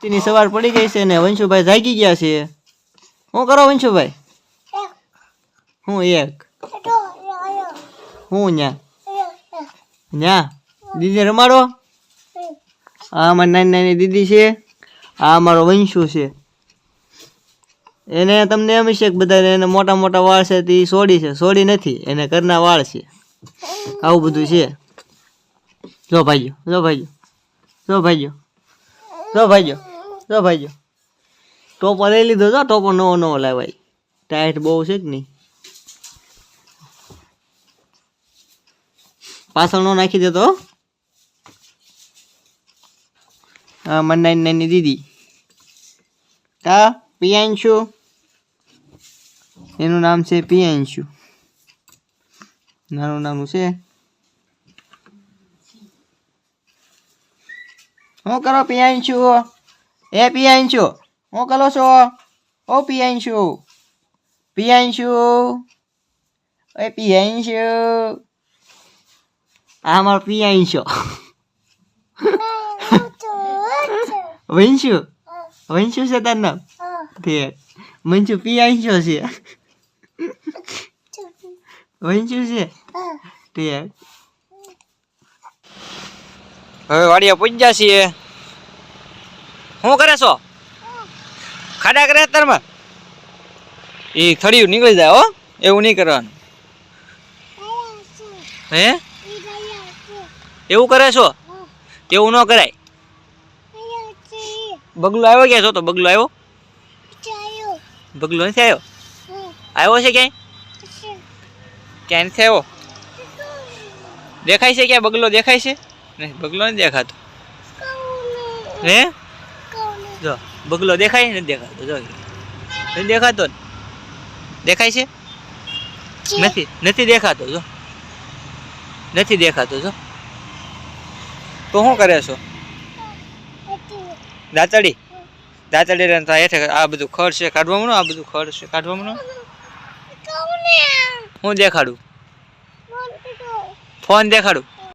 ની સવાર પડી ગઈ છે ને વંશુભાઈ જાગી ગયા છે. શું કરો વંશુભાઈ? હું એક હું ન્યા દીદી રમાડો. આ અમારી નાની નાની દીદી છે. આ અમારો વંશુ છે. એને તમને એમ છે કે બધા એને મોટા મોટા વાળ છે તે સોડી છે. સોડી નથી, એને ઘરના વાળ છે. આવું બધું છે. જો ભાઈઓ, જો ભાઈઓ, જો ભાઈઓ, જો ભાઈઓ, જો ભાઈઓ. ટોપો લઈ લીધો. જો ટોપો નવો નવો લાવાય. ટાઈટ બહુ છે કે નહીં? પાછળ નો નાખી દેતો. હા મને નાની નાની દીદી. હા પિયાંશુ, એનું નામ છે પિયાંશુ. નાનું નાનું છે. શું કરો પિયાંશુ? એ પિયાંશુ શું કરો છો? ઓ પિયાંશુ, પિયાંશુ, એ પિયાંશુ. આ મારો પિયાંશુ. વંશુ, વંશુ છે તારું નામ? ઠીક. વંશુ પિયાંશુ છે. વંશુ છે. ઠીક. હવે વાડિયા પૂજ્યા છીએ. શું કરે છો? ખાડા કરે તારમાં? એ થળિયું નીકળી જાય હો, એવું નહીં કરવાનું. હે એવું કરે છો? એવું ન કરાય. બગલો આવ્યો ક્યાં છો? તો બગલો આવ્યો? બગલો નથી આવ્યો? આવ્યો છે ક્યાંય? ક્યાં નથી આવ્યો? દેખાય છે ક્યાં? બગલો દેખાય છે? નહીં, બગલો નથી દેખાતો. હે જો બગલો દેખાય નથી દેખાતો. જો નથી દેખાતો. દેખાય છે? નથી, નથી દેખાતો. જો નથી દેખાતો. જો તો શું કરે છો? દાંતડી, દાંતડી હેઠે આ બધું ખડ છે કાઢવામાં. આ બધું ખડ છે કાઢવામાં. હું દેખાડું? ફોન દેખાડું?